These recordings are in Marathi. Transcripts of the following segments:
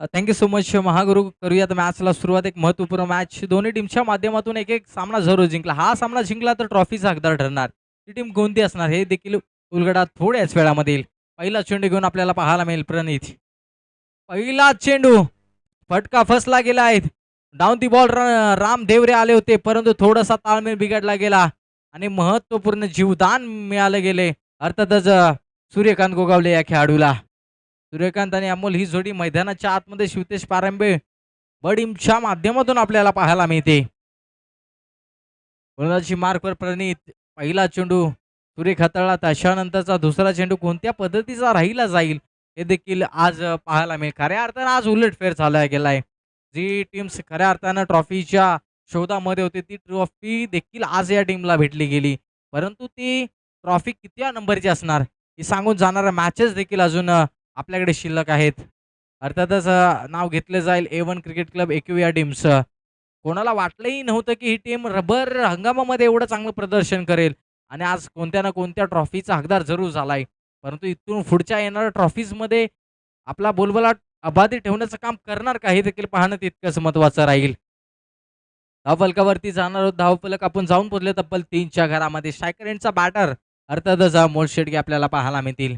Thank you so much Mahaguru. करूयात मॅचला सुरुवात. एक महत्त्वपूर्ण मॅच दोन्ही टीमच्या माध्यमातून एक-एक सामना जरूर जिंकला. हा सामना जिंकला तर ट्रॉफीचा हकदार ठरणार. ती टीम कोणती असणार हे देखील उलगडा थोड्याच वेळामध्ये येईल. पहिला चेंडू घेऊन आपल्याला पाहायला मिळेल प्रणित. पहिला चेंडू फटका फसला गेला आहे. Down the ball Ram Deore आले होते, परंतु थोडासा ताळमेळ बिघडला गेला आणि महत्त्वपूर्ण जीवदान मिळालं गेले. अर्थातच सूर्यकांत गोगावले या खेळाडूला. सूर्यकांत आणि अमोल ही जोडी मैदानाच्या आतमध्ये शिवतेश पारंबे बडीमच्या माध्यमातून आपल्याला पाहायला मिळते. गोलंदाजी मार्कवर प्रणित. पहिला चेंडू सुरेख हाताळला. त्याच्यानंतरचा दुसरा चेंडू कोणत्या पद्धतीचा राहिला जाईल हे देखील आज पाहायला मिळेल. खऱ्या अर्थानं आज उलटफेर झाला गेलाय. जी टीम्स खऱ्या अर्थानं ट्रॉफीच्या शोधामध्ये होती ती ट्रॉफी देखील आज या टीमला भेटली गेली. परंतु ती ट्रॉफी किती नंबरची असणार हे सांगून जाणाऱ्या मॅचेस देखील अजून आपल्याकडे शिल्लक आहेत. अर्थातच नाव घेतलं जाईल A1 क्रिकेट क्लब AQ या टीमचं. कोणाला वाटलंही नव्हतं की ही टीम रबर हंगामामध्ये एवढं चांगलं प्रदर्शन करेल आणि आज कोणत्या ना कोणत्या ट्रॉफीचा हकदार जरूर झालाय. परंतु इथून पुढच्या येणाऱ्या ट्रॉफीजमध्ये आपला बोलबाला अबाधित ठेवण्याचं काम करणार का हे देखील पाहणं तितकंच महत्त्वाचं राहील. धावफलकावरती जाणार आहोत. धावफलक आपण जाऊन पोहोचले तब्बल 3च्या घरामध्ये. स्ट्रायकर एंडचा बॅटर अर्थातच अमोल शेडगे आपल्याला पाहायला मिळतील.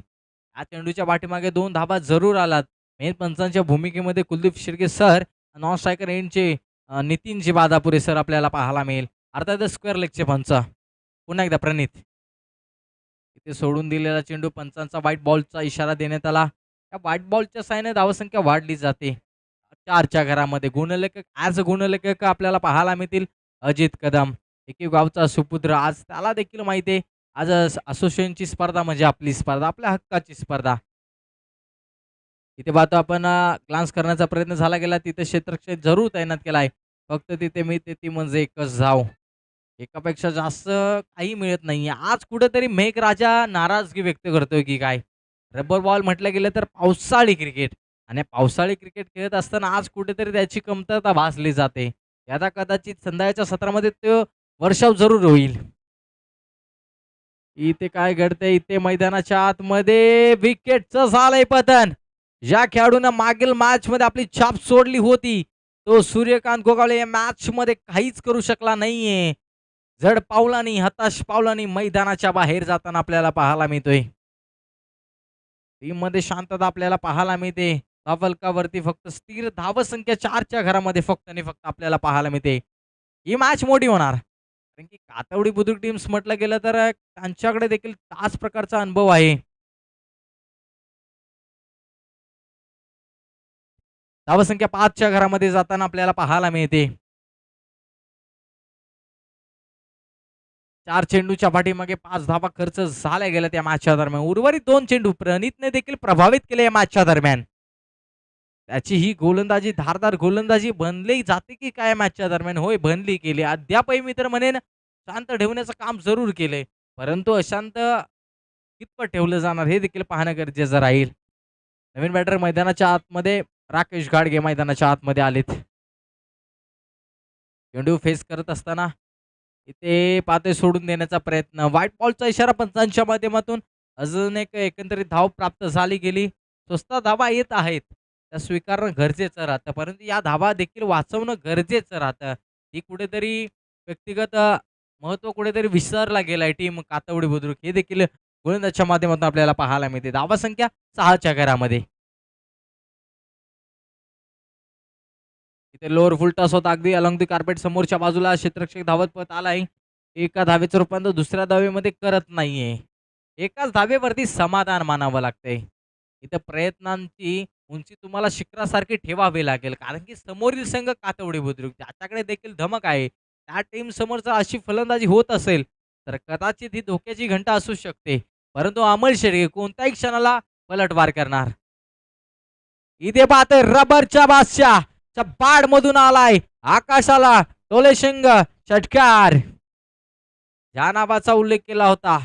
या चेंडूच्या पाठीमागे 2 धाबा जरूर आलात. मेन पंचांच्या भूमिकेमध्ये Kuldeep Shirke sir, non striker एंडचे नितीनजी बादापुरे सर आपल्याला पाहायला मिळेल. अर्थातच स्क्वेअर लेगचे पंच. पुन्हा एकदा प्रणित. इथे सोडून दिलेला चेंडू पंचांचा व्हाईट बॉलचा इशारा देण्यात आला. त्या व्हाईट बॉलच्या साहाय्याने धावसंख्या वाढली जाते. 4च्या घरामध्ये गुणलेखक ॲज अ गुणलेखक आपल्याला पाहायला मिळतील अजित कदम. एके गावचा सुपुत्र. आज त्याला देखील माहिती आहे आज असोसिएशनची स्पर्धा म्हणजे आपली स्पर्धा, आपल्या हक्काची स्पर्धा. इथे पाहतो आपण ग्लान्स करण्याचा प्रयत्न झाला गेला. तिथे क्षेत्ररक्षक जरूर तैनात केला आहे. फक्त तिथे मिळते ती म्हणजे एकच धाव. एकापेक्षा जास्त काही मिळत नाहीये. आज कुठेतरी मेघराजा नाराजगी व्यक्त करतोय की काय? रबर बॉल म्हटलं गेलं तर पावसाळी क्रिकेट आणि पावसाळी क्रिकेट खेळत असताना आज कुठेतरी त्याची कमतरता भासली जाते. आता कदाचित संध्याकाळच्या सत्रामध्ये तो वर्षाव जरूर होईल. इथे काय घडतंय? इथे मैदानाच्या आतमध्ये विकेटचं झालंय पतन. ज्या खेळाडूनं मागील मॅचमध्ये आपली छाप सोडली होती, तो सूर्यकांत गोगावले या मॅचमध्ये काहीच करू शकला नाहीये. जड पावलांनी, हताश पावलांनी मैदानाच्या बाहेर जाताना आपल्याला पाहायला मिळतोय. टीममध्ये शांतता आपल्याला पाहायला मिळते. धावफलकावरती फक्त स्थिर धावसंख्या 4च्या घरामध्ये फक्त आणि फक्त आपल्याला पाहायला मिळते. ही मॅच मोठी होणार. कारण की कातवडी बुद्रुक टीम्स म्हटलं गेलं तर त्यांच्याकडे देखील त्याच प्रकारचा अनुभव आहे. धावसंख्या 5च्या घरामध्ये जाताना आपल्याला पाहायला मिळते. 4 चेंडूच्या पाठीमागे 5 धावा खर्च झाल्या गेल्या त्या मॅचच्या दरम्यान. उर्वरित 2 चेंडू प्रणितने देखील प्रभावित केले या मॅचच्या दरम्यान. त्याची ही गोलंदाजी, धारदार गोलंदाजी बनली जाते की काय मॅचच्या दरम्यान? होय, बनली केली. अद्यापही मी तर म्हणेन शांत ठेवण्याचं काम जरूर केलंय. परंतु अशांत कितपत ठेवलं जाणार हे देखील पाहणं गरजेचं राहील. नवीन बॅटर मैदानाच्या आतमध्ये राकेश घाडगे मैदानाच्या आतमध्ये आलेत. चेंडू फेस करत असताना इथे पाते सोडून देण्याचा प्रयत्न. व्हाईट बॉलचा इशारा पंचांच्या माध्यमातून. अजून एक एकंदरीत धाव प्राप्त झाली गेली. स्वस्त धावा येत आहेत. त्या स्वीकारणं गरजेचं राहतं. परंतु या धावा देखील वाचवणं गरजेचं राहतं. ही कुठेतरी व्यक्तिगत महत्त्व कुठेतरी विसरला गेलाय टीम कातवडी बुद्रुक. हे देखील गोलंदाजच्या माध्यमातून आपल्याला पाहायला मिळते. धावा संख्या 6च्या घरामध्ये. इथे लोअर फुल टॉस होता अगदी अलॉंग दी कार्पेट समोरच्या बाजूला क्षेत्ररक्षक धावत पळत आलाय. एका धावेचं रूपांतर दुसऱ्या धावेमध्ये करत नाहीये. एकाच धावेवरती समाधान मानावं लागतंय. इथं प्रयत्नांची उंची तुम्हाला शिखरासारखी ठेवावी लागेल. कारण की समोरील संघ कातवडी बुद्रुक त्याच्याकडे देखील धमक आहे. त्या टीम समोर जर अशी फलंदाजी होत असेल तर कदाचित ही धोक्याची घंटा असू शकते. परंतु अमोल शेडगे कोणत्याही क्षणाला पलटवार करणार. इथे पाहते रबरच्या बादशाह च्या मधून आलाय आकाशाला टोलेशिंग षटकार. ज्या नावाचा उल्लेख केला होता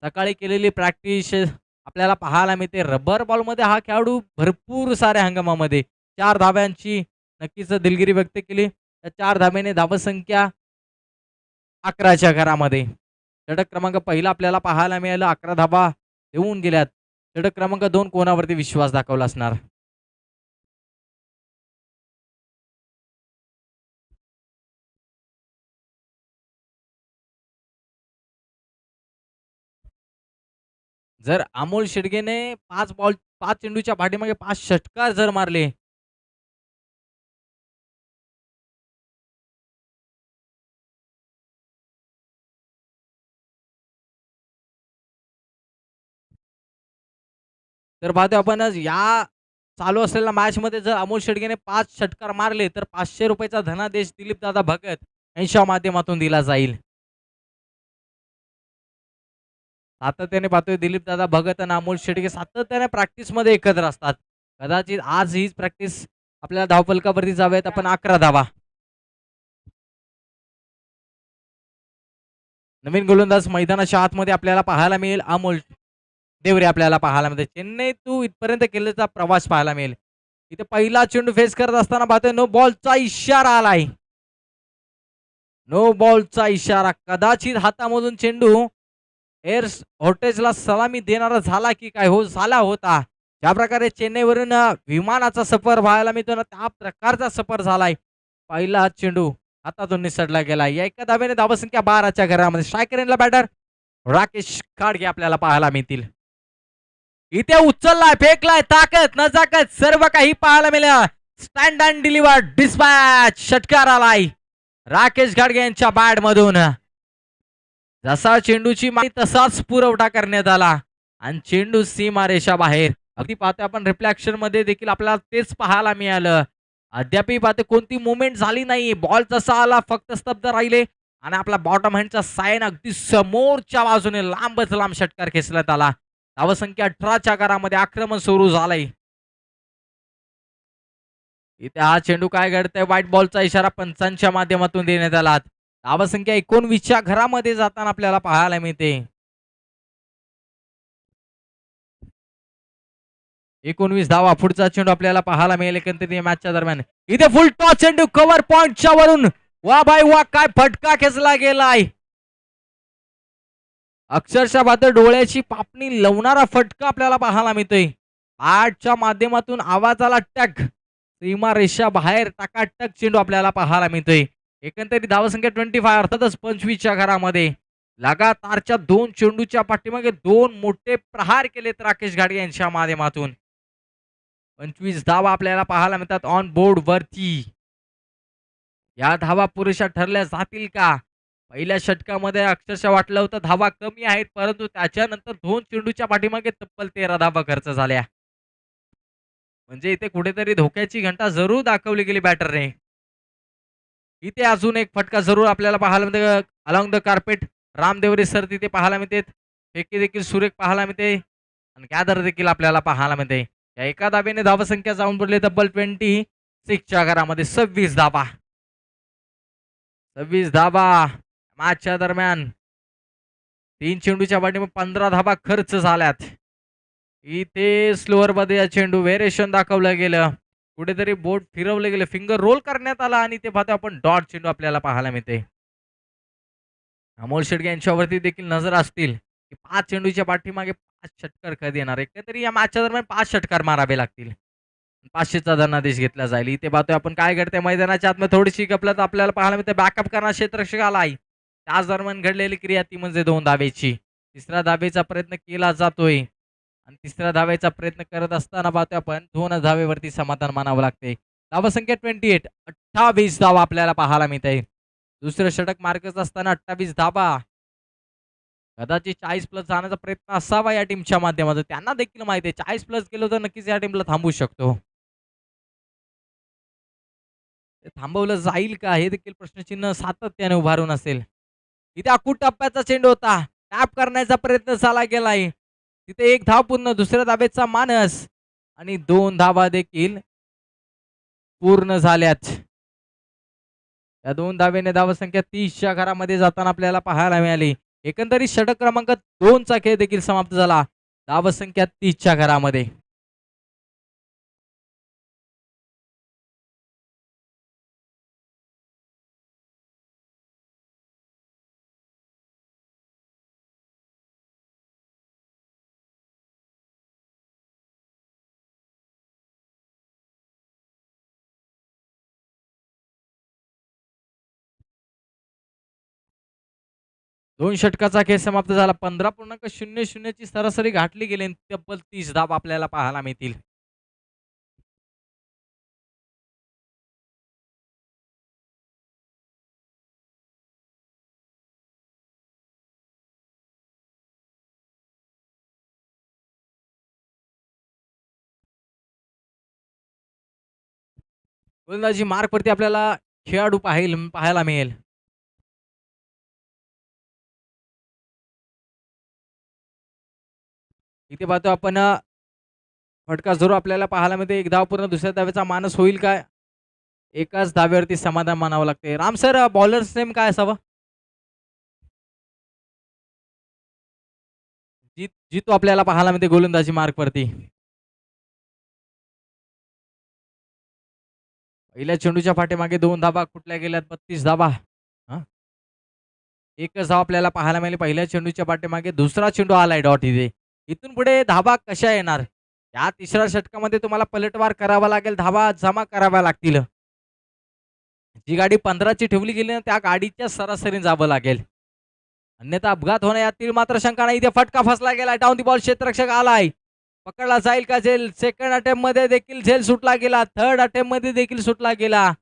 सकाळी केलेली प्रॅक्टिस आपल्याला पाहायला मिळते. रबर बॉलमध्ये हा खेळाडू भरपूर साऱ्या हंगामामध्ये 4 धाव्यांची नक्कीच दिलगिरी व्यक्त केली. त्या 4 धाब्याने धावसंख्या 11च्या घरामध्ये. षटक क्रमांक पहिला आपल्याला पाहायला मिळालं. 11 धाबा देऊन गेल्यात. षटक क्रमांक 2 कोणावरती विश्वास दाखवला असणार. जर अमोल शेडगेने 5 चेंडूच्या पाठीमागे 5 षटकार जर मारले, तर पाहतो आपण आज या चालू असलेल्या मॅचमध्ये जर अमोल शेडगेने 5 षटकार मारले, तर ₹500 चा धनादेश दिलीपदादा भगत यांच्या माध्यमातून दिला जाईल. सातत्याने पाहतोय दिलीपदादा भगत आणि अमोल शेडगे सातत्याने प्रॅक्टिसमध्ये एकत्र असतात. कदाचित आज हीच प्रॅक्टिस आपल्याला धावफलकावरती जाऊयात आपण 11 धावा. नवीन गोलंदाज मैदानाच्या आतमध्ये आपल्याला पाहायला मिळेल अमोल देवरे आपल्याला पाहायला मिळते. चेन्नई टू इथपर्यंत केलेला प्रवास पाहायला मिळेल. इथे पहिला चेंडू फेस करत असताना पाहतोय नो बॉलचा इशारा आलाय. नो बॉलचा इशारा. कदाचित हातामधून चेंडू एअर हॉटेजला सलामी देणारा झाला की काय हो झाला होता. ज्या प्रकारे चेन्नईवरून विमानाचा सफर व्हायला मिळतो ना त्या प्रकारचा सफर झालाय. पहिला चेंडू हातातून निसटला गेला. या एका धाब्याने धावसंख्या 12च्या घरामध्ये. स्ट्रायकर बॅटर राकेश खाडगे आपल्याला पाहायला मिळतील. इथे उचललाय फेकलाय ताकद न ताकद सर्व काही पाहायला मिळालं. स्टँड अँड डिलिव्हर डिस्पॅच षटकार आलाय राकेश खाडगे यांच्या बॅट मधून. जसा चेंडूची माहिती तसाच पुरवठा करण्यात आला आणि चेंडू सीमारेषा बाहेर. अगदी पाहतोय आपण रिफ्लेक्शन मध्ये देखील आपल्याला तेच पाहायला मिळालं. अद्याप पाहते कोणती मुवमेंट झाली नाही. बॉल जसा आला फक्त स्तब्ध राहिले आणि आपला बॉटम हँडचा साइन अगदी समोरच्या बाजूने लांबच लांब षटकार खेचण्यात आला. धावसंख्या 18च्या घरामध्ये आक्रमण सुरू झालंय. इथे हा चेंडू काय घडतंय व्हाईट बॉलचा इशारा पंचांच्या माध्यमातून देण्यात आला. धावसंख्या 19च्या घरामध्ये जाताना आपल्याला पाहायला मिळते. 19 धावा. पुढचा चेंडू आपल्याला पाहायला मिळेल एकंदरीत या मॅचच्या दरम्यान. इथे फुल टॉस चेंडू कव्हर पॉइंटच्या वरून वा भाई वा काय फटका खेचला गेलाय. अक्षरशः पाहतो डोळ्याची पापणी लवणारा फटका आपल्याला पाहायला मिळतोय. आठच्या माध्यमातून आवाजाला टक सीमा रेषा बाहेर टकाटक चेंडू आपल्याला पाहायला मिळतोय. एकंदरीत धावसंख्या 25 अर्थातच 25च्या घरामध्ये लगातारच्या 2 चेंडूच्या पाठीमागे 2 मोठे प्रहार केलेत राकेश घाडगे यांच्या माध्यमातून. 25 धावा आपल्याला पाहायला मिळतात ऑन बोर्ड वरती. या धावा पुरेशा ठरल्या जातील का? पहिल्या षटकामध्ये अक्षरशः वाटलं होतं धावा कमी आहेत, परंतु त्याच्यानंतर 2 चेंडूच्या पाठीमागे तब्बल 13 धावा खर्च झाल्या. म्हणजे इथे कुठेतरी धोक्याची घंटा जरूर दाखवली गेली बॅटरने. इथे अजून एक फटका जरूर आपल्याला पाहायला मिळते. अलॉंग द कार्पेट रामदेवरे सर तिथे पाहायला मिळते. फेकी देखील सुरेख पाहायला मिळते आणि गॅदर देखील आपल्याला पाहायला मिळते. या एका धाब्याने धावसंख्या जाऊन पडली तब्बल 26च्या घरामध्ये. 26 धाबा. 26 धाबा मॅचच्या दरम्यान 3 चेंडूच्या पाठीमागे 15 धाबा खर्च झाल्यात. इथे स्लोअर मध्ये चेंडू व्हेरिएशन दाखवलं गेलं. कुठेतरी बोट फिरवलं गेलं, फिंगर रोल करण्यात आला आणि ते पाहतो आपण डॉट चेंडू आपल्याला पाहायला मिळते. अमोल शेडगे यांच्यावरती देखील नजर असतील की 5 चेंडूच्या पाठीमागे 5 षटकार कधी येणार. एकतरी या मॅचच्या दरम्यान 5 षटकार मारावे लागतील. 500चा धनादेश घेतला जाईल. इथे पाहतोय आपण काय घडतंय मैदानाच्या आतमध्ये थोडीशी गफलत आपल्याला पाहायला मिळते. बॅकअप करणार क्षेत्ररक्षक आलाय. त्याच दरम्यान घडलेली क्रिया ती म्हणजे 2 धावेची. तिसऱ्या धावेचा प्रयत्न केला जातोय आणि तिसऱ्या धावेचा प्रयत्न करत असताना पाहतोय आपण 2 धावेवरती समाधान मानावं लागते. धावसंख्या 28. 28 धावा आपल्याला पाहायला मिळते. दुसरं षटक मार्कच असताना 28 धावा. कदाचित 40 प्लस जाण्याचा प्रयत्न असावा या टीमच्या माध्यमातून. त्यांना देखील माहिती आहे 40 प्लस गेलो तर नक्कीच या टीमला थांबवू शकतो. ते थांबवलं जाईल का हे देखील प्रश्नचिन्ह सातत्याने उभारून असेल. इथे अकूट टप्प्याचा चेंडू होता. टॅप करण्याचा प्रयत्न झाला गेलाय. तिथे एक धाव पूर्ण. दुसऱ्या धावेचा मानस आणि 2 धावा देखील पूर्ण झाल्यात. या 2 धावेने धावसंख्या 30च्या घरामध्ये जाताना आपल्याला पाहायला मिळाली. एकंदरीत षटक क्रमांक 2चा खेळ देखील समाप्त झाला. धावसंख्या 30च्या घरामध्ये. 2 षटकाचा खेळ समाप्त झाला. 15.00 ची सरासरी गाठली गेली आणि तब्बल 30 धावा आपल्याला पाहायला मिळतील. गोलंदाजी मार्कवरती आपल्याला खेळाडू पाहायला मिळेल. इथे पाहतो आपण फटका जरूर आपल्याला पाहायला मिळते. एक धाव पूर्ण दुसऱ्या धावेचा मानस होईल काय? एकाच धावेवरती समाधान मानावं लागते. राम सर बॉलर्स नेम काय असावं? जितो आपल्याला पाहायला मिळते गोलंदाजी मार्कवरती. पहिल्या चेंडूच्या पाठीमागे 2 धावा कुठल्या गेल्यात? 32 धावा. हां. एकच धाव आपल्याला पाहायला मिळाली पहिल्या चेंडूच्या पाठीमागे. दुसरा चेंडू आलाय डॉट इथे. इथून पुढे धावा कशा येणार? या तिसऱ्या षटकामध्ये तुम्हाला पलटवार करावा लागेल. धावा जमा कराव्या लागतील. जी गाडी 15 ची ठेवली गेली ना त्या गाडीच्या सरासरीने जावं लागेल. अन्यथा अपघात होणे यातील मात्र शंका नाही. इथे फटका फसला गेला. डाऊन दी बॉल क्षेत्ररक्षक आलाय. पकडला जाईल का झेल? सेकंड अटेम्प्ट मध्ये देखील झेल सुटला गेला. थर्ड अटेम्प्ट मध्ये देखील सुटला गेला.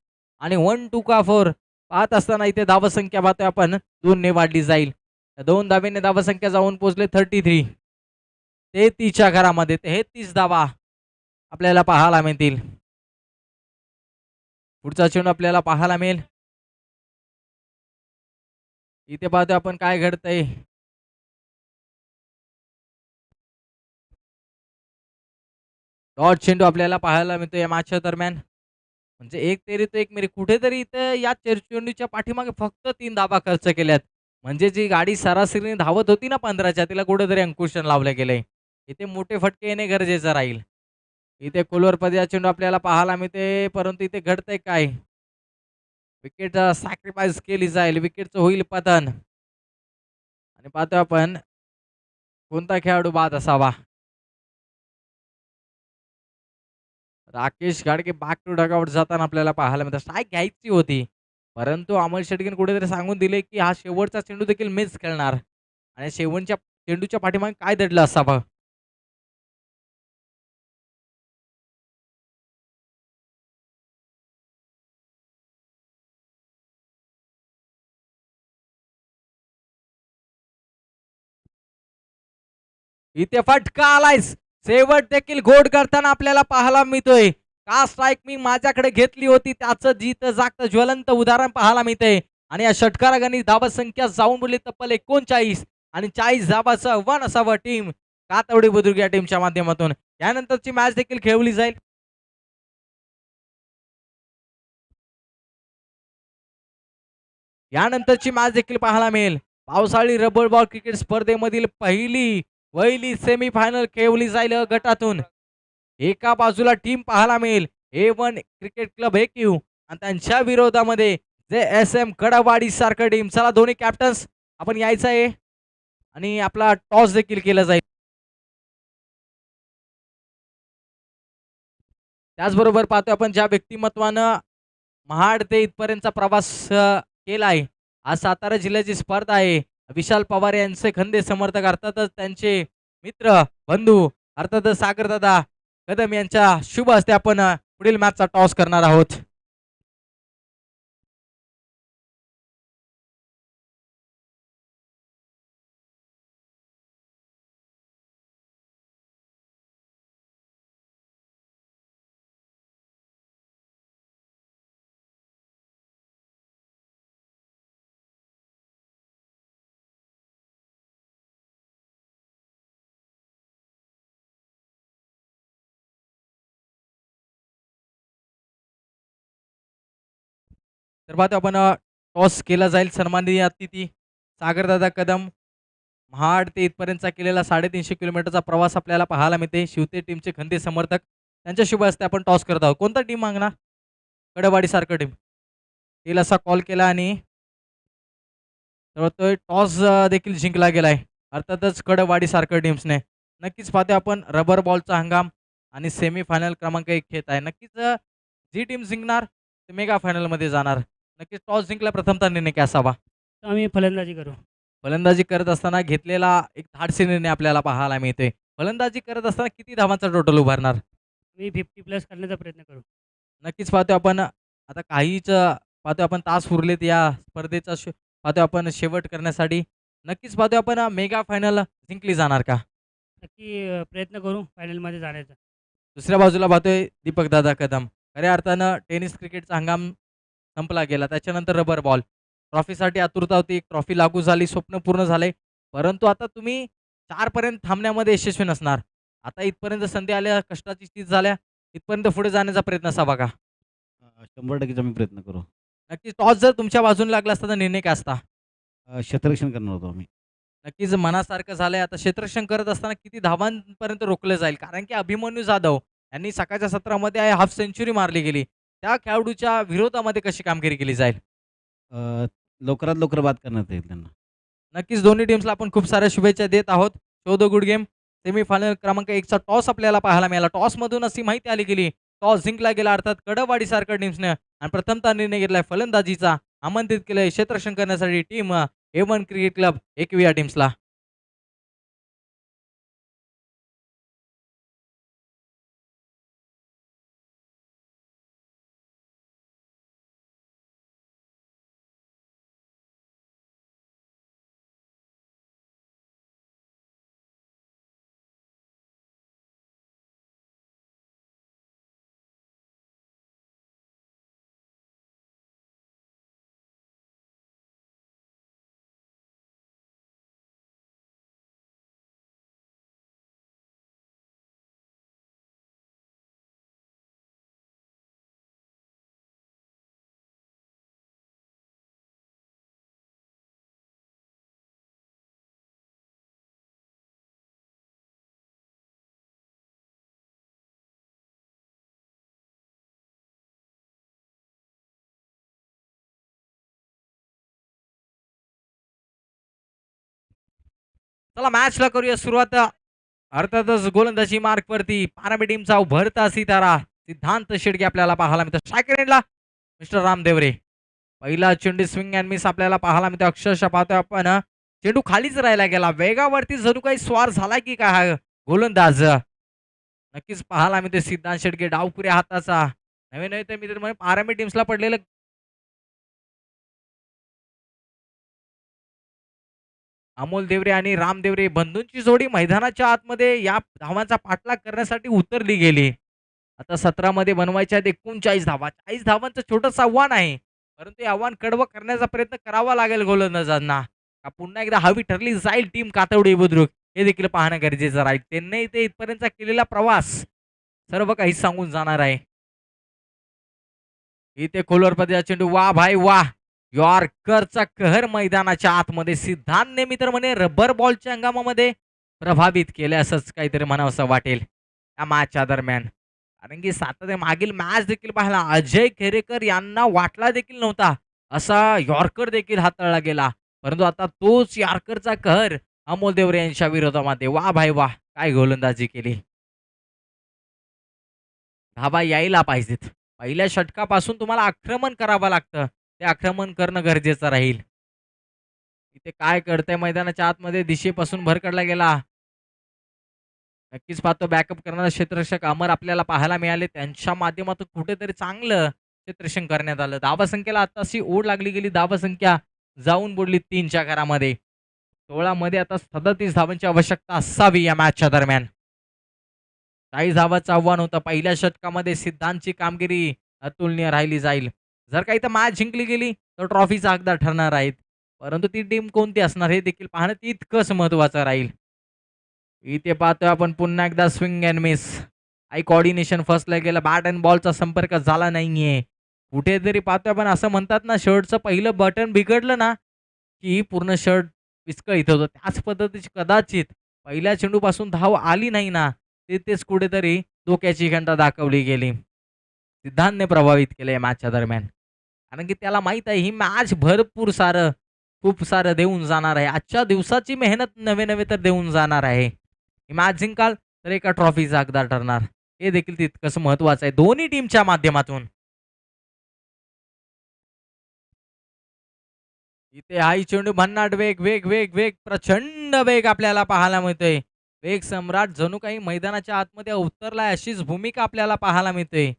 आणि 1-2 का 4 पाहत असताना इथे धावसंख्या पाहतोय आपण 2 ने वाढली जाईल. 2 धावेने धावसंख्या जाऊन पोहोचले 33. 33च्या घरामध्ये 33 धावा आपल्याला पाहायला मिळतील. पुढचा चेंडू आपल्याला पाहायला मिळेल. इथे पाहतोय आपण काय घडतंय. डॉट चेंडू आपल्याला पाहायला मिळतो या मॅचच्या दरम्यान. म्हणजे एक तेरी तो एक मेरी कुठेतरी इथं या चेंडूच्या पाठीमागे फक्त 3 धावा खर्च केल्यात. म्हणजे जी गाडी सरासरीने धावत होती ना 15च्या तिला कुठेतरी अंकुशन लावलं गेलंय. इथे मोठे फटके येणे गरजेचं राहील. इथे खोलवर या चेंडू आपल्याला पाहायला मिळते. परंतु इथे घडतंय काय? विकेट सॅक्रिफाईस केली जाईल. विकेटचं होईल पतन. आणि पाहतो आपण कोणता खेळाडू बाद असावा. राकेश घाडगे बॅक टू डगआउट जाताना आपल्याला पाहायला मिळतं. स्ट्राईक घ्यायची होती. परंतु अमोल शेटकीन कुठेतरी सांगून दिले, की हा शेवटचा चेंडू देखील मिस खेळणार आणि शेवटच्या चेंडूच्या पाठीमागे काय दडलं असावं? इथे फटका आलाय. शेवट देखील गोड करताना आपल्याला पाहायला मिळतोय. का स्ट्राईक मी माझ्याकडे घेतली होती त्याचं जित जागतं ज्वलंत उदाहरण पाहायला मिळतंय. आणि या षटकारागणी धावा संख्या जाऊन बोलली तब्बल 39 आणि 40 धावाचं आव्हान असावं टीम कातवडी बुद्रुक या टीमच्या माध्यमातून. यानंतरची मॅच देखील खेळवली जाईल. यानंतरची मॅच देखील पाहायला मिळेल. पावसाळी रबर बॉल क्रिकेट स्पर्धेमधील पहिली सेमीफायनल खेळवली जाईल गटातून. एका बाजूला टीम पाहायला मिळेल A1 क्रिकेट क्लब AQ आणि त्यांच्या विरोधामध्ये जे SM कडवाडी सारखं टीम. चला दोन्ही कॅप्टन्स आपण यायचं आहे आणि आपला टॉस देखील केला जाईल. त्याचबरोबर पाहतोय आपण ज्या व्यक्तिमत्वानं महाड ते इथपर्यंतचा प्रवास केला आहे. आज सातारा जिल्ह्याची स्पर्धा आहे. विशाल पवार यांचे खंदे समर्थक अर्थातच त्यांचे मित्र बंधू अर्थातच सागरदादा कदम यांच्या शुभ हस्ते आपण पुढील मॅचचा टॉस करणार आहोत. तर पाहतो आपण टॉस केला जाईल. सन्माननीय अतिथी सागरदादा कदम महाड ते इथपर्यंतचा केलेला 350 किलोमीटरचा प्रवास आपल्याला पाहायला मिळते. शिवते टीमचे खंदे समर्थक त्यांच्या शुभ हस्ते आपण टॉस करत आहोत. कोणता टीम मागणार? कडवाडी सारखं टीम तिला असा कॉल केला आणि तो टॉस देखील जिंकला गेलाय. अर्थातच कडवाडी सारखं टीम्सने. नक्कीच पाहतो आपण रबर बॉलचा हंगाम आणि सेमीफायनल क्रमांक 1 खेळत आहे. नक्कीच जी टीम जिंकणार ते मेगा फायनल मध्ये जाणार. नक्कीच टॉस जिंकला प्रथमतः निर्णय काय असावा? आम्ही फलंदाजी करू. फलंदाजी करत असताना घेतलेला एक धाडसी निर्णय आपल्याला पाहायला मिळतोय. फलंदाजी करत असताना किती धावांचा टोटल उभारणार? मी 50 प्लस करण्याचा प्रयत्न करू. नक्कीच पाहतोय आपण आता काहीच पाहतोय आपण तास उरलेत या स्पर्धेचा पाहतोय आपण शेवट करण्यासाठी. नक्कीच पाहतोय आपण मेगा फायनल जिंकली जाणार का? नक्की प्रयत्न करू फायनलमध्ये जाण्याचा. दुसऱ्या बाजूला पाहतोय दीपकदादा कदम. खऱ्या अर्थानं टेनिस क्रिकेटचा हंगाम संपला गेला. त्याच्यानंतर रबर बॉल. ट्रॉफीसाठी आतुरता होती. एक ट्रॉफी लागू झाली. स्वप्न पूर्ण झाले. परंतु आता तुम्ही 4 पर्यंत थांबण्यामध्ये यशस्वी नसणार. आता इथपर्यंत संधी आल्या, कष्टाची चीज झाल्या. इथपर्यंत पुढे जाण्याचा प्रयत्न असावा का? 100% आम्ही प्रयत्न करू. नक्कीच टॉस जर तुमच्या बाजूने लागला असता तर निर्णय काय असता? क्षेत्ररक्षण करणार होतो आम्ही. नक्कीच मनासारखं झालंय. आता क्षेत्ररक्षण करत असताना किती धावांपर्यंत रोखलं जाईल? कारण की अभिमन्यू जाधव यांनी सकाळच्या सत्रामध्ये हाफ सेंचुरी मारली गेली. त्या खेळाडूच्या विरोधामध्ये कशी कामगिरी केली जाईल? अ, लवकरात लवकर बाद करण्यात येईल त्यांना. नक्कीच दोन्ही टीम्सला आपण खूप साऱ्या शुभेच्छा देत आहोत. Show the good game. Semifinal क्रमांक 1चा टॉस आपल्याला पाहायला मिळाला. टॉसमधून अशी माहिती आली गेली. टॉस जिंकला गेला अर्थात कडवाडी सारखं टीम्सने आणि प्रथमतः निर्णय घेतलाय फलंदाजीचा. आमंत्रित केलंय क्षेत्ररक्षण करण्यासाठी team A1 cricket club Ekvira टीम्सला. चला मॅचला करूया सुरुवात. अर्थातच गोलंदाजी मार्कवरती पारंबी टीमचा उभरता सितारा सिद्धांत शेडगे आपल्याला पाहायला मिळतो. स्ट्रायकर एंडला मिस्टर रामदेवरे. पहिला चेंडू स्विंग अँड मिस आपल्याला पाहायला मिळतो. अक्षरशः पाहतोय आपण चेंडू खालीच राहिला गेला. वेगावरती जणू काही स्वार झाला की काय हा गोलंदाज. नक्कीच पाहायला मिळते सिद्धांत शेडगे डावपुऱ्या हाताचा. नवे नवे तर मित्र पारंबी टीम्सला पडलेलं अमोल देवरे आणि राम देवरे बंधूंची जोडी मैदानाच्या आतमध्ये या धावांचा पाठलाग करण्यासाठी उतरली गेली. आता 17 मध्ये बनवायच्या आहेत 39 धावा. 40 धावांचं छोटंसं आव्हान आहे. परंतु हे आव्हान कडवं करण्याचा प्रयत्न करावा लागेल गोलंदाजांना. का पुन्हा एकदा हवी ठरली जाईल टीम कातवडी बुद्रुक हे देखील पाहणं गरजेचं राहील. चेन्नई ते इथपर्यंतचा केलेला प्रवास सर्व काही सांगून जाणार आहे. इथे खोलवर पदाचा चेंडू वाह भाई वाह. यॉर्करचा कहर मैदानाच्या आतमध्ये सिद्धांत नेहमी तर म्हणे रबर बॉलच्या हंगामामध्ये प्रभावित केले असंच काहीतरी म्हणावंसं वाटेल या मॅचच्या दरम्यान. कारण की सातत्याने मागील मॅच देखील पाहिला अजय खेरेकर यांना वाटला देखील नव्हता असा यॉर्कर देखील हाताळला गेला. परंतु आता तोच यॉर्करचा कहर अमोल देवरे यांच्या विरोधामध्ये वाह भाई वाह काय गोलंदाजी केली. धाबा यायला पाहिजेत. पहिल्या षटकापासून तुम्हाला आक्रमण करावं लागतं. ते आक्रमण करणं गरजेचं राहील. इथे काय कळतंय मैदानाच्या आतमध्ये दिशेपासून भरकडला गेला. नक्कीच पाहतो बॅकअप करणारा क्षेत्ररक्षक अमर आपल्याला पाहायला मिळाले. त्यांच्या माध्यमातून कुठेतरी चांगलं क्षेत्ररक्षण करण्यात आलं. धावसंख्येला आताशी ओढ लागली गेली. धावसंख्या जाऊन बुडली 3च्या घरामध्ये. 16 मध्ये आता 37 धावांची आवश्यकता असावी या मॅचच्या दरम्यान. 40 धावांचं आव्हान होतं. पहिल्या षटकामध्ये सिद्धांतची कामगिरी अतुलनीय राहिली जाईल. जर काही तर मॅच जिंकली गेली तर ट्रॉफीचा हकदार ठरणार आहेत. परंतु ती टीम कोणती असणार हे देखील पाहणं तितकंच महत्त्वाचं राहील. इथे पाहतोय आपण पुन्हा एकदा swing and miss. Eye coordination फसलं गेलं. बॅट अँड बॉलचा संपर्क झाला नाहीये. कुठेतरी पाहतोय आपण असं म्हणतात ना शर्टचं पहिलं बटन बिघडलं ना की पूर्ण शर्ट विस्कळीत होतं. त्याच पद्धतीची कदाचित पहिल्या चेंडूपासून धाव आली नाही ना तिथेच कुठेतरी धोक्याची घंटा दाखवली गेली. सिद्धांतने प्रभावित केले या मॅचच्या दरम्यान. कारण की त्याला माहित आहे ही मॅच भरपूर सारं खूप सारं देऊन जाणार आहे. आजच्या दिवसाची मेहनत नवे नवे तर देऊन जाणार आहे. ही मॅच जिंकाल तर एका ट्रॉफीचा हकदार ठरणार. हे देखील तितकंच महत्वाचं आहे दोन्ही टीमच्या माध्यमातून. इथे हाई चेंडू भन्नाट वेग वेग वेग वेग प्रचंड वेग आपल्याला पाहायला मिळतोय. वेग सम्राट जणू काही मैदानाच्या आतमध्ये उतरलाय अशीच भूमिका आपल्याला पाहायला मिळते.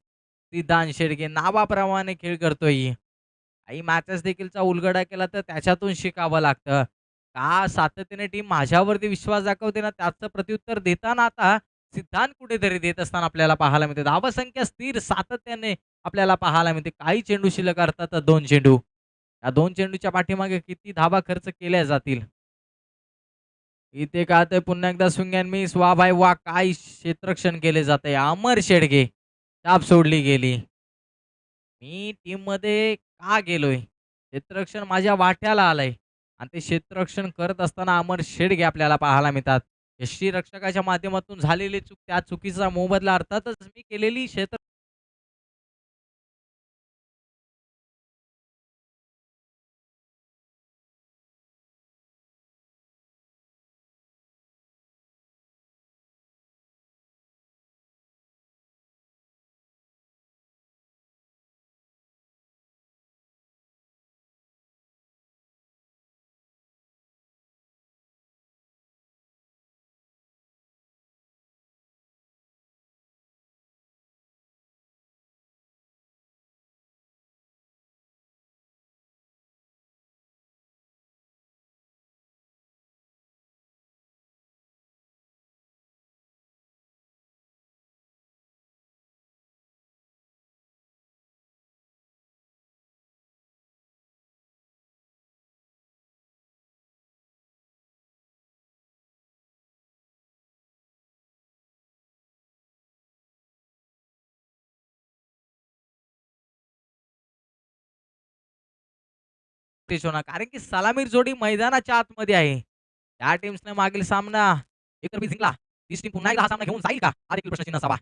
सिद्धांत शेळके नावाप्रमाणे खेळ करतोय. काही मॅचेस देखीलचा उलगडा केला तर त्याच्यातून शिकावं लागतं. का सातत्याने टीम माझ्यावरती विश्वास दाखवते ना त्याचं प्रत्युत्तर देताना आता सिद्धांत कुठेतरी देत असताना आपल्याला पाहायला मिळते. धावसंख्या स्थिर सातत्याने आपल्याला पाहायला मिळते. काही चेंडू शिल्लक असतात तर 2 चेंडू. या 2 चेंडूच्या पाठीमागे किती धावा खर्च केल्या जातील? इथे का ते पुन्हा एकदा स्विंग अँड मिस. वाह भाई वाह! काय क्षेत्ररक्षण केले जाते. अमर शेडगे चाप सोडली गेली. मी टीममध्ये का गेलोय? क्षेत्ररक्षण माझ्या वाट्याला आलंय आणि ते क्षेत्ररक्षण करत असताना अमर शेडगे आपल्याला पाहायला मिळतात. यष्टीरक्षकाच्या माध्यमातून झालेली चूक, त्या चुकीचा मोबदला अर्थातच मी केलेली क्षेत्र होणार कारण की सलामीर जोडी मैदानाच्या आतमध्ये आहे. त्या टीम्सने मागील सामना एकतर्फी जिंकला. तीच टीम पुन्हा एकदा हा सामना घेऊन जाईल का? हा देखील प्रश्नचिन्ह असावा.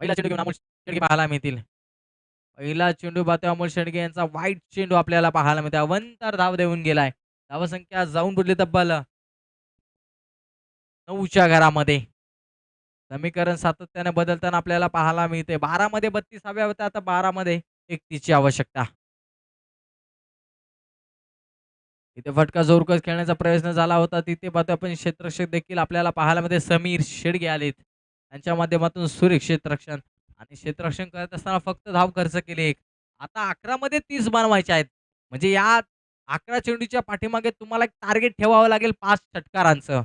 पहिला चेंडू घेऊन अमोल शेडगे पाहायला मिळतील. पहिला चेंडू बाते अमोल शेडगे यांचा वाईट चेंडू आपल्याला पाहायला मिळते. अवंतर धाव देऊन गेलाय. धावसंख्या जाऊन बुडली तब्बल 9च्या घरामध्ये. समीकरण सातत्याने बदलताना आपल्याला पाहायला मिळते. 12 मध्ये 32 हव्या होत्या. आता 12 मध्ये 31 ची आवश्यकता. इथे फटका जोरकस खेळण्याचा प्रयत्न झाला होता. तिथे पाहतो आपण क्षेत्ररक्षक देखील आपल्याला पाहायला मध्ये समीर शेडगे आलेत. त्यांच्या माध्यमातून सुरेख क्षेत्ररक्षण आणि क्षेत्ररक्षण करत असताना फक्त धाव खर्च केली एक. आता 11 मध्ये 30 बनवायचे आहेत. म्हणजे या 11 चेंडूच्या पाठीमागे तुम्हाला एक टार्गेट ठेवावं लागेल 5 षटकारांचं.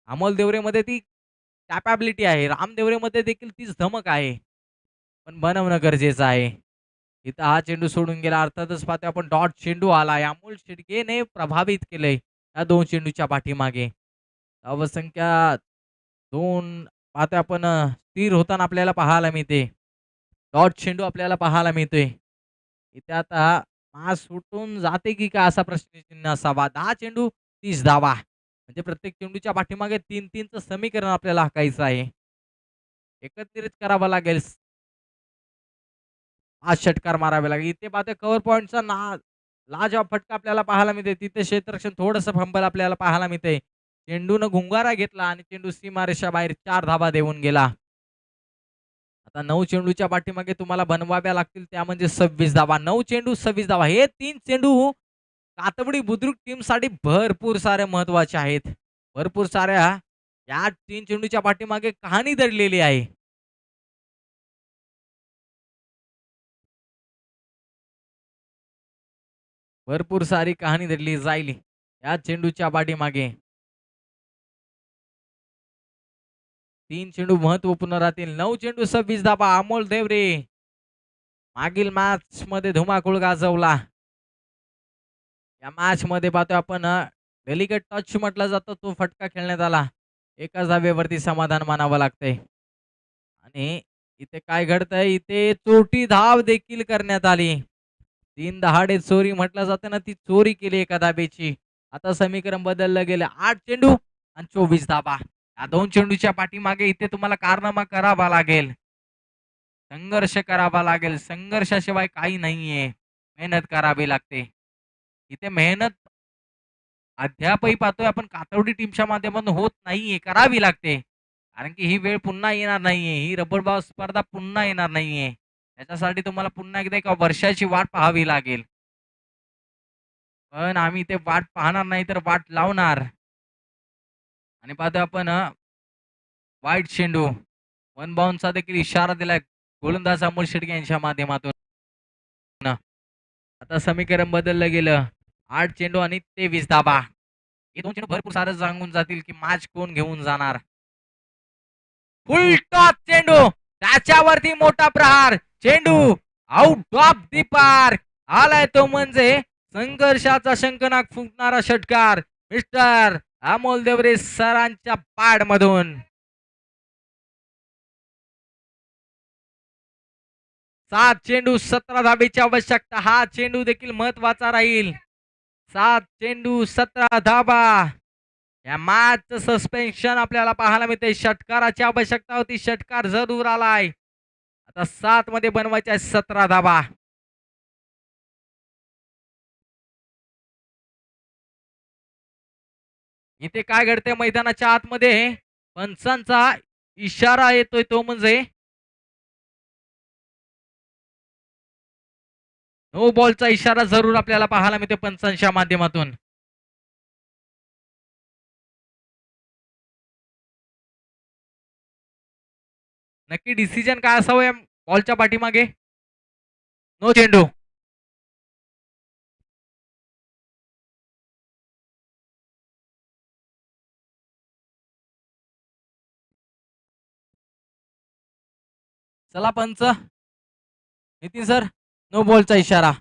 अमोल देवरेमध्ये ती कॅपॅबिलिटी आहे. राम देवरेमध्ये देखील तीच धमक आहे. पण बनवणं गरजेचं आहे. इथं हा चेंडू सोडून गेला. अर्थातच पाहतोय आपण डॉट चेंडू आलाय. अमोल शेडगेने प्रभावित केलंय या 2 चेंडूच्या पाठीमागे. धावसंख्या 2 पाहतोय आपण स्थिर होताना आपल्याला पाहायला मिळते. डॉट चेंडू आपल्याला पाहायला मिळतोय. इथे आता मास सुटून जाते की काय असा प्रश्नचिन्ह असावा. 10 चेंडू 30 धावा. म्हणजे प्रत्येक चेंडूच्या पाठीमागे 3-3चं समीकरण आपल्याला हाकायचं आहे. एकत्रित करावं लागेल. 5 षटकार मारावे लागेल. इथे पाहतोय कव्हर पॉइंटचा लाजवाब फटका आपल्याला पाहायला मिळते. तिथे क्षेत्ररक्षण थोडंसं फंबल आपल्याला पाहायला मिळते. चेंडूनं गुंगारा घेतला आणि चेंडू सीमारेषाबाहेर 4 धावा देऊन गेला. आता 9 चेंडूच्या पाठीमागे तुम्हाला बनवाव्या लागतील त्या म्हणजे 26 धावा. 9 चेंडू 26 धावा. हे 3 चेंडू कातवडी बुद्रुक टीमसाठी भरपूर सारे महत्त्वाचे आहेत. भरपूर साऱ्या या 3 चेंडूच्या पाठीमागे कहाणी दडलेली आहे. भरपूर सारी कहाणी दडली जाईल या चेंडूच्या पाठीमागे. 3 चेंडू महत्त्वपूर्ण राहतील. 9 चेंडू 26 धावा. अमोल देवरे मागील मॅच मध्ये धुमाकूळ गाजवला. या मॅच मध्ये पाहतोय आपण डेलिकेट टच म्हटलं जातं तो फटका खेळण्यात आला. एकाच धावेवरती समाधान मानावं लागतंय. आणि इथे काय घडतंय इथे चोरटी धाव देखील करण्यात आली. 3 दहाडे चोरी म्हटलं जातं ना ती चोरी केली एका धाबेची. आता समीकरण बदललं गेलं. 8 चेंडू आणि 24 धाबा. या 2 चेंडूच्या पाठीमागे इथे तुम्हाला कारनामा करावा लागेल. संघर्ष करावा लागेल. संघर्षाशिवाय काही नाहीये. मेहनत करावी लागते. इथे मेहनत अद्यापही पाहतोय आपण कातवडी टीमच्या माध्यमातून होत नाहीये. करावी लागते. कारण की ही वेळ पुन्हा येणार नाहीये. ही रबर बॉल स्पर्धा पुन्हा येणार नाहीये. त्याच्यासाठी तुम्हाला पुन्हा एकदा एका वर्षाची वाट पाहावी लागेल. पण आम्ही ते वाट पाहणार नाही तर वाट लावणार. आणि पाहतो आपण वाईट चेंडू. वन बाउन्सचा देखील इशारा दिलाय गोलंदाज अमोल शेडगे यांच्या माध्यमातून. आता समीकरण बदललं गेलं. 8 चेंडू आणि 23 धाबा. हे 2 चेंडू भरपूर सारं सांगून जातील की मॅच कोण घेऊन जाणार. फुल टॉप चेंडू. त्याच्यावरती मोठा प्रहार. चेंडू आउट ऑफ दी पार्क. आलाय तो म्हणजे संघर्षाचा शंखनाद फुंकणारा षटकार मिस्टर अमोल देवरे सरांच्या पॅड मधून. 7 चेंडू 17 धाबेची आवश्यकता. हा चेंडू देखील महत्वाचा राहील. 7 चेंडू 17 धाबा. या मॅचचं सस्पेन्शन आपल्याला पाहायला मिळते. षटकाराची आवश्यकता होती. षटकार जरूर आलाय. आता 7 मध्ये बनवायचे आहे 17 धाबा. इथे काय घडते मैदानाच्या आतमध्ये पंचांचा इशारा येतोय तो म्हणजे नो बॉलचा इशारा जरूर आपल्याला पाहायला मिळते पंचांच्या माध्यमातून. नक्की डिसिजन काय असावं या बॉलच्या पाठीमागे. नो चेंडू. चला पंच नितीन सर नो बॉलचा इशारा.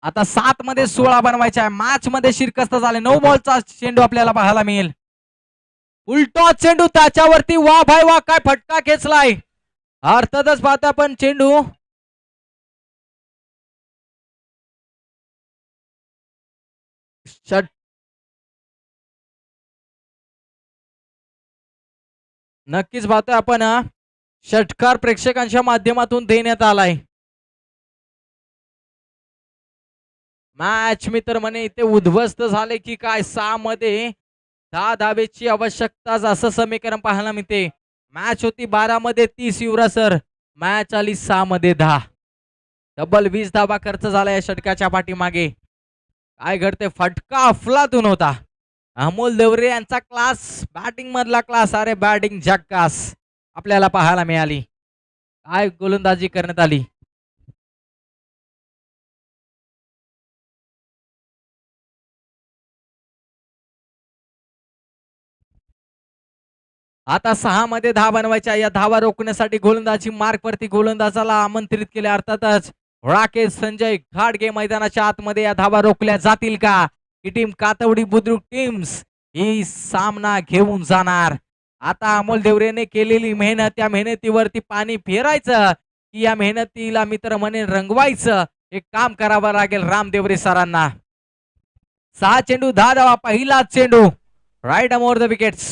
आता 7 मध्ये 16 बनवायचा आहे. मॅच मध्ये शिरकस्त झाले. नो बॉलचा चेंडू आपल्याला पाहायला मिळेल. उलटा चेंडू त्याच्यावरती वा भाई वा काय फटका खेचलाय. अर्थातच पाहता पण चेंडू षट नक्कीच पाहतोय आपण षटकार प्रेक्षकांच्या माध्यमातून देण्यात आलाय. मॅच मित्र म्हणे इथे उद्ध्वस्त झाले की काय. 6 मध्ये 10 धावेची आवश्यकता असं समीकरण पाहायला मिळते. मॅच होती 12 मध्ये 30 युवराज सर. मॅच आली 6 मध्ये 10. डबल 20 धाबा खर्च झाला या षटकाच्या पाठीमागे. काय घडते फटका अफलातून होता. अमोल देवरे यांचा क्लास बॅटिंग मधला क्लास. अरे बॅटिंग झक्कास आपल्याला पाहायला मिळाली. काय गोलंदाजी करण्यात आली. आता 6 मध्ये 10 बनवायच्या. या धावा रोखण्यासाठी गोलंदाजी मार्क वरती गोलंदाजाला आमंत्रित केले. अर्थातच राकेश संजय घाडगे मैदानाच्या आतमध्ये. या धावा रोखल्या जातील का ही टीम कातवडी बुद्रुक टीम्स ही सामना घेऊन जाणार. आता अमोल देवरेने केलेली मेहनत त्या मेहनतीवरती पाणी फेरायचं की या मेहनतीला मित्र म्हणे रंगवायचं हे काम करावं लागेल राम देवरे सरांना. 6 चेंडू 10 धावा. पहिला चेंडू राईट अमोर द विकेट्स.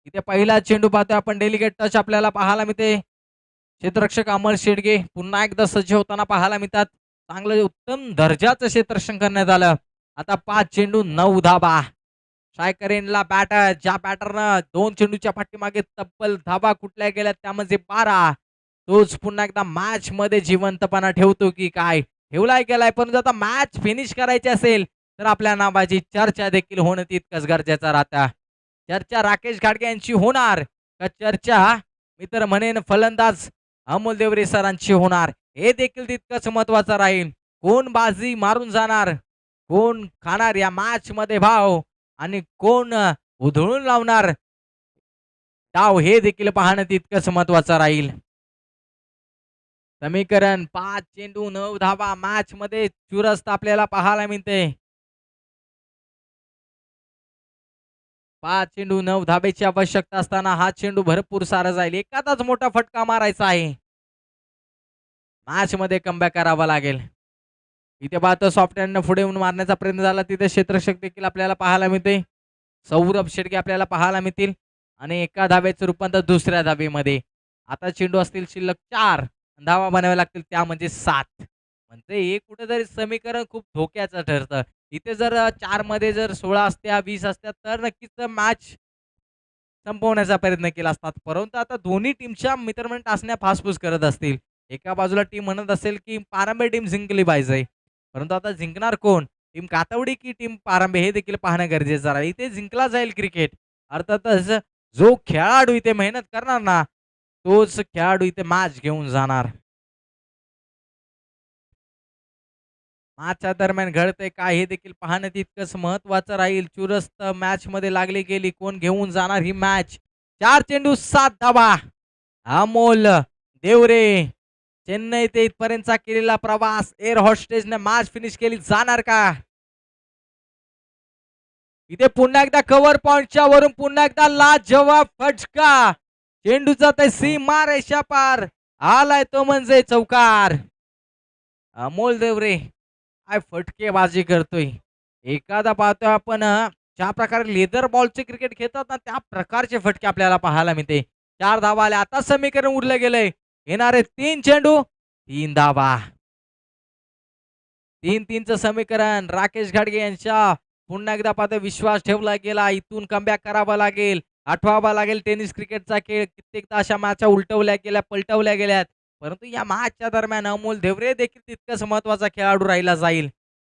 इथे पहिला चेंडू पाहतोय आपण. डेलिगेट टच आपल्याला पाहायला मिळते. क्षेत्ररक्षक अमर शेडगे पुन्हा एकदा सज्ज होताना पाहायला मिळतात. चांगलं उत्तम दर्जाचं क्षेत्ररक्षण करण्यात आलं. आता 5 चेंडू 9 धाबा. शायकरेनला बॅटर ज्या बॅटरनं 2 चेंडूच्या पाठीमागे तब्बल धाबा कुठल्या गेल्या त्यामध्ये 12 तोच पुन्हा एकदा मॅच मध्ये जिवंतपणा ठेवतो की काय. ठेवलाय गेलाय परंतु आता मॅच फिनिश करायची असेल तर आपल्या नावाची चर्चा देखील होणं तितकंच गरजेचं राहतं. चर्चा राकेश घाडगे यांची होणार का चर्चा मित्र म्हणेन फलंदाज अमोल देवरे सरांची होणार हे देखील तितकंच महत्वाचं राहील. कोण बाजी मारून जाणार कोण खाणार या मॅच मध्ये भाव आणि कोण उधळून लावणार डाव हे देखील पाहणं तितकंच महत्वाचं राहील. समीकरण 5 चेंडू 9 धावा. मॅच मध्ये चुरस्त आपल्याला पाहायला मिळते. 5 चेंडू 9 धाबेची आवश्यकता असताना हा चेंडू भरपूर सारा जाईल. एखादाच मोठा फटका मारायचा आहे. मॅच मध्ये कमबॅक करावा लागेल. इथे पाहतो सॉफ्ट हँडनं पुढे येऊन मारण्याचा प्रयत्न झाला. तिथे क्षेत्ररक्षक देखील आपल्याला पाहायला मिळते. सौरभ शेडगे आपल्याला पाहायला मिळतील आणि एका धाब्याचं रूपांतर दुसऱ्या धाबेमध्ये. आता चेंडू असतील शिल्लक 4 धावा बनाव्या लागतील त्या म्हणजे 7. म्हणजे हे कुठेतरी समीकरण खूप धोक्याचं ठरतं. इथे जर 4 मध्ये जर 16 असत्या 20 असत्या तर नक्कीच मॅच संपवण्याचा प्रयत्न केला असतात. परंतु आता दोन्ही टीमच्या मित्रमंडळ टाचण्या फासफूस करत असतील. एका बाजूला टीम म्हणत असेल की पारंबे टीम जिंकली पाहिजे, परंतु आता जिंकणार कोण? टीम कातवडी की टीम पारंबे हे देखील पाहणं गरजेचं आहे. इथे जिंकला जाईल क्रिकेट. अर्थातच जो खेळाडू इथे मेहनत करणार ना, तोच खेळाडू इथे मॅच घेऊन जाणार. मॅचच्या दरम्यान घडतंय काय हे देखील पाहणं तितकंच महत्वाचं राहील. चुरस्त मॅच मध्ये लागली गेली, कोण घेऊन जाणार ही मॅच. 4 चेंडू 7 धावा. अमोल देवरे चेन्नई ते इथपर्यंतचा केलेला प्रवास एअर हॉस्टेजने मॅच फिनिश केली जाणार का? इथे पुन्हा एकदा कव्हर पॉइंटच्या वरून पुन्हा एकदा लाजवाब फटका. चेंडू जात आहे सीमा रेषा पार. आलाय तो म्हणजे चौकार. अमोल देवरे काय फटकेबाजी करतोय. एखादा पाहतोय आपण ज्या प्रकारे लेदर बॉलचे क्रिकेट खेळतात ना, त्या प्रकारचे फटके आपल्याला पाहायला मिळते. 4 धावा आल्या. आता समीकरण उरलं गेलंय. येणारे 3 चेंडू 3 धावा. 3-3चं समीकरण. राकेश घाडगे यांच्या पुन्हा एकदा पाहतोय विश्वास ठेवला गेला. इथून कमबॅक करावा लागेल, आठवावा लागेल. टेनिस क्रिकेटचा खेळ कित्येकदा अशा मॅचा उलटवल्या गेल्या, पलटवल्या गेल्यात, परंतु या मॅचच्या दरम्यान अमोल देवरे देखील तितकाच महत्वाचा खेळाडू राहिला जाईल.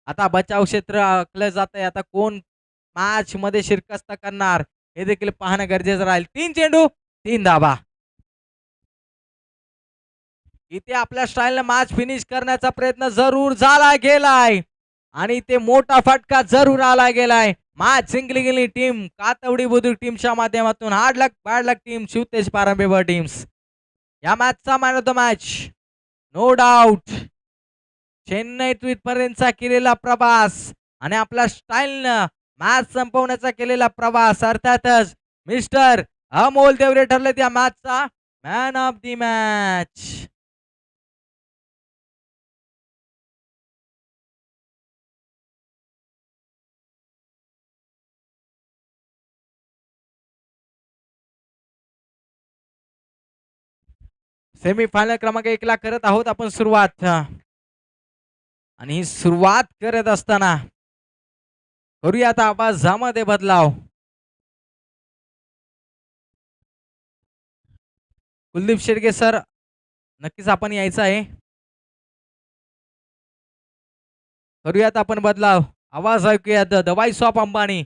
आता बचाव क्षेत्र आखलं जात आहे. आता कोण मॅच मध्ये शिरकस्त करणार हे देखील पाहणं गरजेचं राहील. 3 चेंडू 3 धावा. इथे आपल्या स्टाईलने मॅच फिनिश करण्याचा प्रयत्न जरूर झाला गेलाय आणि ते मोठा फटका जरूर आला गेलाय. मॅच जिंकली गेली टीम कातवडी बुद्रुक टीमच्या माध्यमातून. Hard luck bad luck team Shivtej Parambe teams. या मॅचचा man of the match no doubt Chennai इथपर्यंतचा केलेला प्रवास आणि आपल्या स्टाईलनं मॅच संपवण्याचा केलेला प्रवास, अर्थातच मिस्टर अमोल देवरे ठरले त्या मॅचचा man of the match. Semifinal क्रमांक 1 ला करत आहोत आपण सुरुवात आणि ही सुरुवात करत असताना करूया आता आवाजामध्ये बदलाव. कुलदीप शेडगे सर, नक्कीच आपण यायचं आहे. करूयात आपण बदलाव. आवाज ऐकूया द वॉइस ऑफ अंबानी.